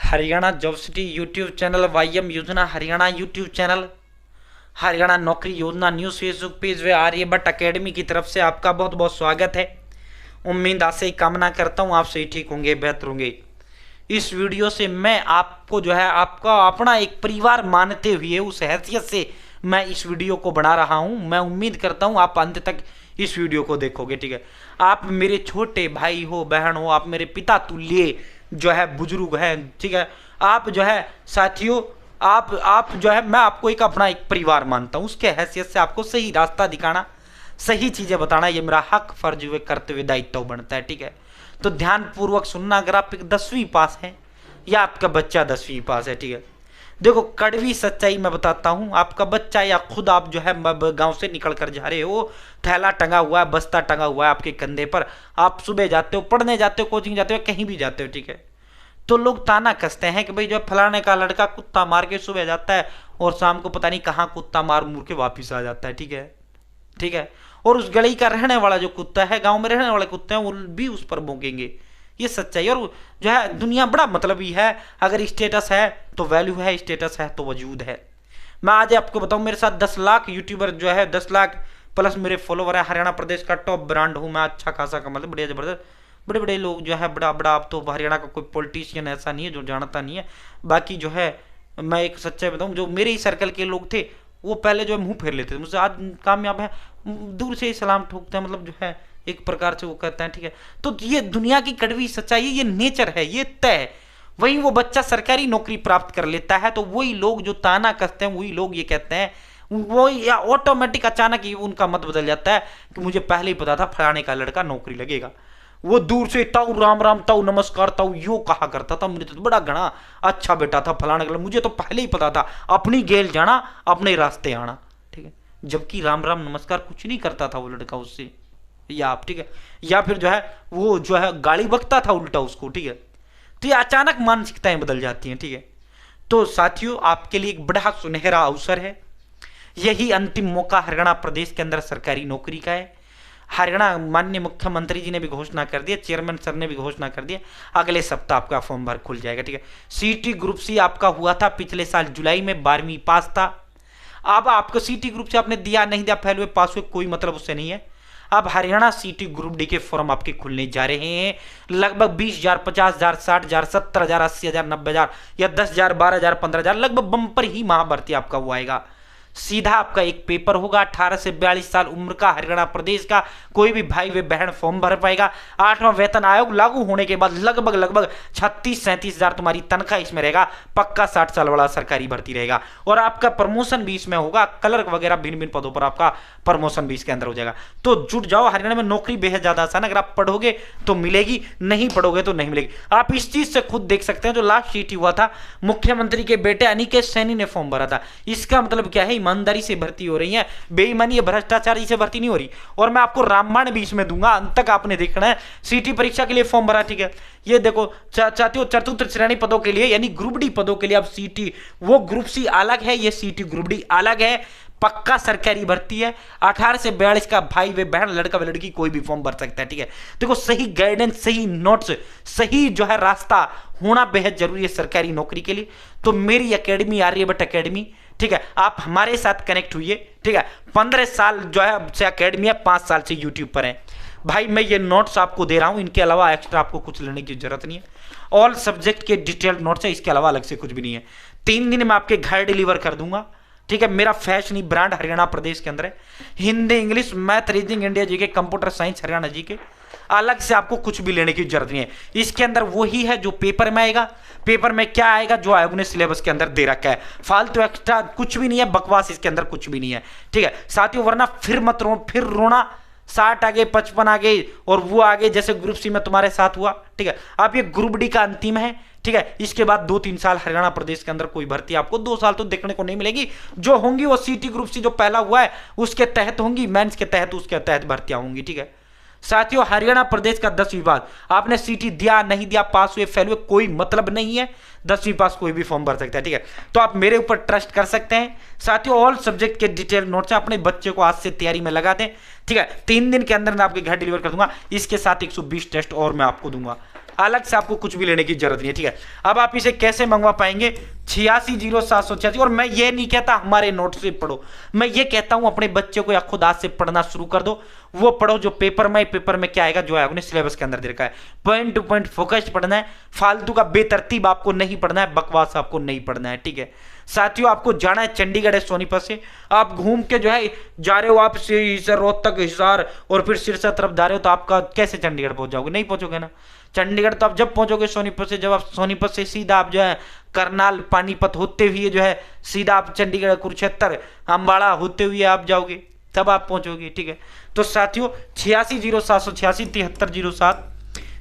Haryana job city YouTube channel, YM योजना Haryana YouTube channel, Haryana नौकरी योजना न्यूज़ फेसबुक पेज व आर्यभट्ट अकेडमी की तरफ से आपका बहुत बहुत स्वागत है। उम्मीद आशा ही कामना करता हूँ आप सही ठीक होंगे, बेहतर होंगे। इस वीडियो से मैं आपको जो है आपका अपना एक परिवार मानते हुए उस हैसियत से मैं इस वीडियो को बना रहा हूँ। मैं उम्मीद करता हूँ आप अंत तक इस वीडियो को देखोगे, ठीक है। आप मेरे छोटे भाई हो, बहन हो, आप मेरे पिता तुल्य जो है बुजुर्ग हैं, ठीक है। आप जो है साथियों, आप जो है मैं आपको एक अपना एक परिवार मानता हूँ। उसके हैसियत से आपको सही रास्ता दिखाना, सही चीज़ें बताना ये मेरा हक, फर्ज व कर्तव्य दायित्व बनता है, ठीक है। तो ध्यानपूर्वक सुनना। अगर आप 10वीं पास हैं या आपका बच्चा 10वीं पास है, ठीक है। देखो कड़वी सच्चाई मैं बताता हूँ, आपका बच्चा या खुद आप जो है गांव से निकल कर जा रहे हो, थैला टंगा हुआ है, बस्ता टंगा हुआ है आपके कंधे पर, आप सुबह जाते हो, पढ़ने जाते हो, कोचिंग जाते हो, कहीं भी जाते हो, ठीक है। तो लोग ताना कसते हैं कि भाई जो फलाने का लड़का कुत्ता मार के सुबह जाता है और शाम को पता नहीं कहाँ कुत्ता मार मुर के वापिस आ जाता है, ठीक है, ठीक है। और उस गली का रहने वाला जो कुत्ता है, गांव में रहने वाले कुत्ते हैं, वो भी उस पर भौंकेंगे। ये सच्चाई। और जो है दुनिया बड़ा मतलबी है। अगर स्टेटस है तो वैल्यू है, स्टेटस है तो वजूद है। मैं आज आपको बताऊं, मेरे साथ 10 लाख यूट्यूबर जो है, 10 लाख प्लस मेरे फॉलोवर है। हरियाणा प्रदेश का टॉप ब्रांड हूं मैं, अच्छा खासा का मतलब बढ़िया जबरदस्त। बड़े बड़े लोग जो है बड़ा बड़ा, अब तो हरियाणा का कोई पॉलिटिशियन ऐसा नहीं है जो जानता नहीं है। बाकी जो है मैं एक सच्चाई बताऊं, जो मेरे ही सर्कल के लोग थे वो पहले जो है मुंह फेर लेते थे मुझसे, आज कामयाब है, दूर से ही सलाम ठोकते हैं, मतलब जो है एक प्रकार से वो कहते हैं, ठीक है। तो ये दुनिया की कड़वी सच्चाई है, ये नेचर है, ये तय है। वहीं वो बच्चा सरकारी नौकरी प्राप्त कर लेता है तो वही लोग जो ताना कसते हैं, वही लोग ये कहते हैं, वो या ऑटोमेटिक अचानक ही उनका मत बदल जाता है कि मुझे पहले ही पता था फलाने का लड़का नौकरी लगेगा। वो दूर से ताऊ राम राम, ताऊ नमस्कार, ताऊ यो कहा करता था, मुझे तो बड़ा घना अच्छा बेटा था फलाने का, मुझे तो पहले ही पता था, अपनी गेल जाना, अपने रास्ते आना, ठीक है। जबकि राम राम नमस्कार कुछ नहीं करता था वो लड़का उससे, या आप, ठीक है, या फिर जो है वो जो है गाली बकता था उल्टा उसको, ठीक है। तो ये अचानक मानसिकताएं बदल जाती हैं, ठीक है। तो साथियों आपके लिए एक बड़ा सुनहरा अवसर है, यही अंतिम मौका हरियाणा प्रदेश के अंदर सरकारी नौकरी का है। हरियाणा माननीय मुख्यमंत्री जी ने भी घोषणा कर दिया, चेयरमैन सर ने भी घोषणा कर दिया, अगले सप्ताह आपका फॉर्म भर खुल जाएगा, ठीक है। सीटी ग्रुप सी आपका हुआ था पिछले साल जुलाई में, 12वीं पास था। अब आपको सीटी ग्रुप से आपने दिया नहीं दिया, फेल हुए पास हुए, कोई मतलब उससे नहीं है। अब हरियाणा सीटी ग्रुप डी के फॉर्म आपके खुलने जा रहे हैं। लगभग 20,000, 50,000, 60,000, 70,000, 80,000, 90,000 या 10,000, 12,000, 15,000 लगभग बम्पर ही महाभर्ती आपका वो आएगा। सीधा आपका एक पेपर होगा। 18 से 42 साल उम्र का हरियाणा प्रदेश का कोई भी भाई व बहन फॉर्म भर पाएगा। 8वां वेतन आयोग लागू होने के बाद लगभग 36-37 हजार तुम्हारी तनख्वाह इसमें रहेगा। पक्का 60 साल वाला सरकारी भर्ती रहेगा और आपका प्रमोशन भी इसमें होगा। क्लर्क वगैरह भिन्न भिन्न पदों पर आपका प्रमोशन भी इसके अंदर हो जाएगा। तो जुट जाओ, हरियाणा में नौकरी बेहद ज्यादा आसान है। अगर आप पढ़ोगे तो मिलेगी, नहीं पढ़ोगे तो नहीं मिलेगी। आप इस चीज से खुद देख सकते हैं, जो लास्ट सीटी हुआ था मुख्यमंत्री के बेटे अनिकेत सैनी ने फॉर्म भरा था। इसका मतलब क्या है, ईमानदारी से भर्ती हो रही है, बेईमानी या भ्रष्टाचारी से भर्ती नहीं हो रही। और मैं आपको रामबाण भी इसमें दूंगा, अंत तक आपने देखना है। सीटी परीक्षा के लिए फॉर्म भरा, ठीक है। ये देखो चाहते हो चतुर्थ श्रेणी पदों के लिए यानी ग्रुप डी पदों के लिए आप सीटी, वो ग्रुप सी अलग है, ये सीटी ग्रुप डी अलग है। पक्का सरकारी भर्ती है। 18 से 42 का भाई वे बहन, लड़का व लड़की कोई भी फॉर्म भर सकता है, ठीक है। देखो सही गाइडेंस, सही नोट्स, सही जो है रास्ता होना बेहद जरूरी है सरकारी नौकरी के लिए। तो मेरी एकेडमी आर्यभट्ट अकेडमी, ठीक है, आप हमारे साथ कनेक्ट हुई, ठीक है। 15 साल जो है से अकेडमी है, 5 साल से यूट्यूब पर है भाई। मैं ये नोट्स आपको दे रहा हूं, इनके अलावा एक्स्ट्रा आपको कुछ लेने की जरूरत नहीं है। ऑल सब्जेक्ट के डिटेल्ड नोट्स है, इसके अलावा अलग से कुछ भी नहीं है। 3 दिन में आपके घर डिलीवर कर दूंगा, ठीक है। मेरा फैशनी ब्रांड हरियाणा प्रदेश के अंदर है। Hindi, English, math, reasoning, India G K, computer science Haryana जी के, अलग से आपको कुछ भी लेने की जरूरत नहीं है। इसके अंदर वही है जो पेपर में आएगा। पेपर में क्या आएगा, जो आयोग ने सिलेबस के अंदर दे रखा है। फालतू एक्स्ट्रा कुछ भी नहीं है, बकवास इसके अंदर कुछ भी नहीं है, ठीक है साथियों। वरना फिर मत रो, फिर रोना। 60 आगे, 55 आगे और वो आगे, जैसे ग्रुप सी में तुम्हारे साथ हुआ, ठीक है। आप ये ग्रुप डी का अंतिम है, ठीक है। इसके बाद 2-3 साल हरियाणा प्रदेश के अंदर कोई भर्ती आपको 2 साल तो देखने को नहीं मिलेगी। जो होंगी वो सीटी ग्रुप सी जो पहला हुआ है उसके तहत होंगी, मेंस के तहत, उसके तहत भर्तियां होंगी, ठीक है साथियों। हरियाणा प्रदेश का 10वीं पास, आपने सीटी दिया नहीं दिया, पास हुए फेल हुए, कोई मतलब नहीं है। 10वीं पास कोई भी फॉर्म भर सकता है, ठीक है। तो आप मेरे ऊपर ट्रस्ट कर सकते हैं साथियों। ऑल सब्जेक्ट के डिटेल नोट्स अपने बच्चे को आज से तैयारी में लगा दें, ठीक है। 3 दिन के अंदर मैं आपके घर डिलीवर कर दूंगा। इसके साथ 120 टेस्ट और मैं आपको दूंगा। अलग से आपको कुछ भी लेने की जरूरत नहीं है, ठीक है। अब आप इसे कैसे मंगवा पाएंगे, 860786। और मैं ये नहीं कहता हमारे नोट से पढ़ो, मैं ये कहता हूं अपने बच्चे को या खुद आज से पढ़ना शुरू कर दो। वो पढ़ो जो पेपर में क्या आएगा, जो है उन्हें सिलेबस के अंदर दे रखा है। पॉइंट टू पॉइंट फोकस्ड पढ़ना है, फालतू का बेतरतीब आपको नहीं पढ़ना है, बकवास आपको नहीं पढ़ना है, ठीक है। साथियों आपको जाना है चंडीगढ़ है सोनीपत से, आप घूम के जो है जा रहे हो आप से रोहतक, हिसार और फिर सिरसा तरफ जा रहे हो, तो आपका कैसे चंडीगढ़ पहुंच जाओगे, नहीं पहुंचोगे ना। चंडीगढ़ तो आप जब पहुंचोगे सोनीपत से, जब आप सोनीपत से सीधा आप जो है करनाल पानीपत होते हुए जो है सीधा आप चंडीगढ़ कुरुक्षेत्र अम्बाड़ा होते हुए आप जाओगे, तब आप पहुंचोगे, ठीक है। तो साथियों 860786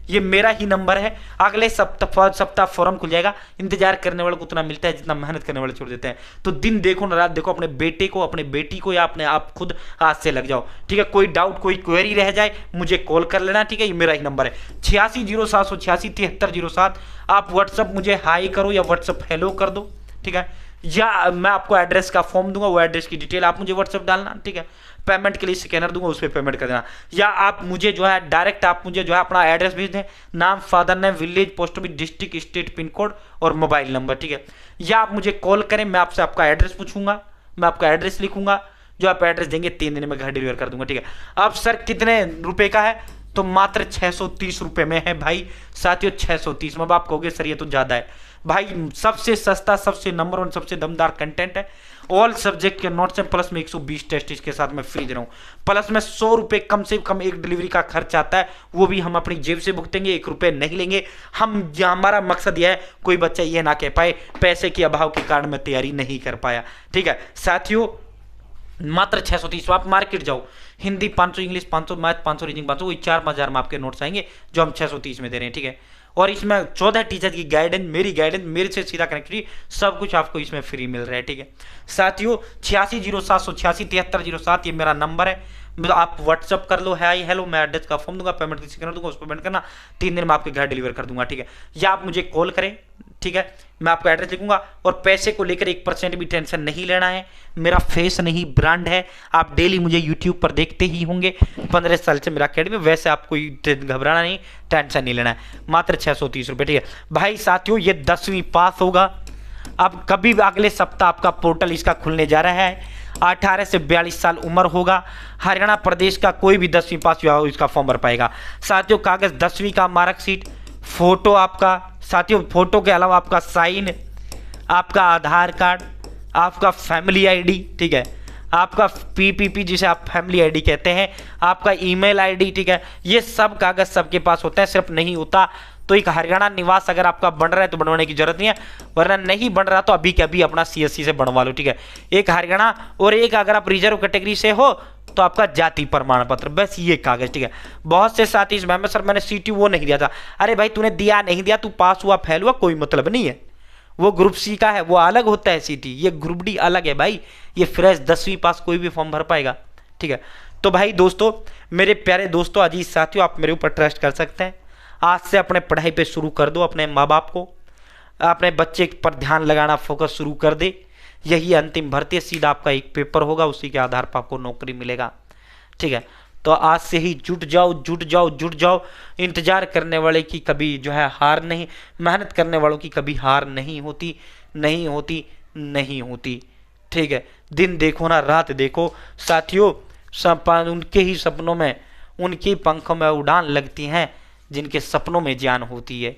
ये मेरा ही नंबर है। अगले सप्ताह फॉर्म खुल जाएगा। इंतजार करने वाले को उतना मिलता है जितना मेहनत करने वाले छोड़ देते हैं। तो दिन देखो ना रात देखो, अपने बेटे को, अपने बेटी को या अपने आप खुद हाथ से लग जाओ, ठीक है। कोई डाउट कोई क्वेरी रह जाए मुझे कॉल कर लेना, ठीक है। ये मेरा ही नंबर है 860786 आप व्हाट्सअप मुझे हाई करो या व्हाट्सअप हेलो कर दो, ठीक है। या मैं आपको एड्रेस का फॉर्म दूंगा, वो एड्रेस की डिटेल आप मुझे व्हाट्सअप डालना, ठीक है। पेमेंट के लिए स्कैनर दूंगा, उस पर पेमेंट कर देना। या आप मुझे जो है डायरेक्ट आप मुझे जो है अपना एड्रेस भेज दें, नाम, father name, village, post office, district, state, pin code और मोबाइल नंबर, ठीक है। या आप मुझे कॉल करें, मैं आपसे आपका एड्रेस पूछूंगा, मैं आपका एड्रेस लिखूंगा, जो आप एड्रेस देंगे 3 दिन में घर डिलीवर कर दूंगा, ठीक है। अब सर कितने रुपए का है, तो मात्र 630 रुपए में है भाई। साथियों 630 में, अब आप कहोगे सर ये तो ज्यादा है भाई। सबसे सस्ता, सबसे नंबर 1, सबसे दमदार कंटेंट है। ऑल सब्जेक्ट के नोट्स हैं, प्लस में 120 टेस्ट इसके साथ मैं फ्री दे रहा हूँ। प्लस में 100 रुपए कम से कम एक डिलीवरी का खर्च आता है, वो भी हम अपनी जेब से भुगतेंगे, 1 रुपए नहीं लेंगे हम। हमारा मकसद यह है कोई बच्चा ये ना कह पाए पैसे के अभाव के कारण मैं तैयारी नहीं कर पाया, ठीक है। साथियों मात्र 630। आप मार्केट जाओ, हिंदी 500, इंग्लिश 500, मैथ 500, रीजनिंग 500, वही 4-5 में आपके नोट्स आएंगे जो हम 630 में दे रहे हैं, ठीक है। और इसमें 14 टीचर की गाइडेंस, मेरी गाइडेंस, मेरे से सीधा कनेक्टिविटी, सब कुछ आपको इसमें फ्री मिल रहा है, ठीक है। साथियों 860786 ये मेरा नंबर है। आप व्हाट्सअप कर लो, हाय हेलो, मैं एड्रेस का फॉर्म दूंगा, पेमेंट किसी कर दूंगा, उस पर पेमेंट करना, 3 दिन में आपके घर डिलीवर कर दूंगा, ठीक है। या आप मुझे कॉल करें, ठीक है, मैं आपका एड्रेस लिखूंगा। और पैसे को लेकर 1% भी टेंशन नहीं लेना है, मेरा फेस नहीं ब्रांड है। आप डेली मुझे यूट्यूब पर देखते ही होंगे, 15 साल से मेरा अकेडमी, वैसे आपको घबराना नहीं, टेंशन नहीं लेना है। मात्र 630 रुपये, ठीक है भाई। साथियों ये 10वीं पास होगा। अब कभी अगले सप्ताह आपका पोर्टल इसका खुलने जा रहा है। 18 से 42 साल उम्र होगा। हरियाणा प्रदेश का कोई भी 10वीं पास हुआ हो इसका फॉर्म भर पाएगा। साथियों कागज 10वीं का मार्कशीट, फोटो आपका, साथियों फोटो के अलावा आपका साइन, आपका आधार कार्ड, आपका फैमिली आईडी, ठीक है, आपका पीपीपी जिसे आप फैमिली आईडी कहते हैं, आपका ईमेल आईडी, ठीक है। ये सब कागज सबके पास होता है। सिर्फ नहीं होता तो एक हरियाणा निवास अगर आपका बन रहा है तो बनवाने की जरूरत नहीं है, वरना नहीं बन रहा तो अभी के अभी अपना सीएससी से बनवा लो, ठीक है। एक हरियाणा और एक अगर आप रिजर्व कैटेगरी से हो तो आपका जाति प्रमाण पत्र, बस ये कागज, ठीक है। बहुत से साथी इस मैम सर मैंने सीटी वो नहीं दिया था, अरे भाई तूने दिया नहीं दिया, तू पास हुआ फेल हुआ कोई मतलब नहीं है। वो ग्रुप सी का है, वो अलग होता है सीटी, ये ग्रुप डी अलग है भाई। ये फ्रेश 10वीं पास कोई भी फॉर्म भर पाएगा, ठीक है। तो भाई दोस्तों, मेरे प्यारे दोस्तों, अजीज साथियों, आप मेरे ऊपर ट्रस्ट कर सकते हैं। आज से अपने पढ़ाई पे शुरू कर दो, अपने माँ बाप को, अपने बच्चे पर ध्यान लगाना, फोकस शुरू कर दे। यही अंतिम भर्ती है, सीधा आपका एक पेपर होगा, उसी के आधार पर आपको नौकरी मिलेगा, ठीक है। तो आज से ही जुट जाओ, जुट जाओ, जुट जाओ। इंतजार करने वाले की कभी जो है हार नहीं, मेहनत करने वालों की कभी हार नहीं होती, नहीं होती, नहीं होती, ठीक है। दिन देखो ना रात देखो साथियों, उनके ही सपनों में, उनके पंखों में उड़ान लगती हैं जिनके सपनों में जान होती है,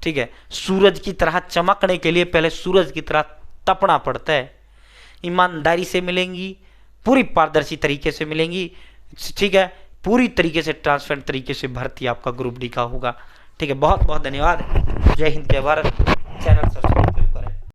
ठीक है। सूरज की तरह चमकने के लिए पहले सूरज की तरह तपना पड़ता है। ईमानदारी से मिलेंगी, पूरी पारदर्शी तरीके से मिलेंगी, ठीक है। पूरी तरीके से ट्रांसपेरेंट तरीके से भर्ती आपका ग्रुप डी का होगा, ठीक है। बहुत बहुत धन्यवाद। जय हिंद, जय भारत। Channel subscribe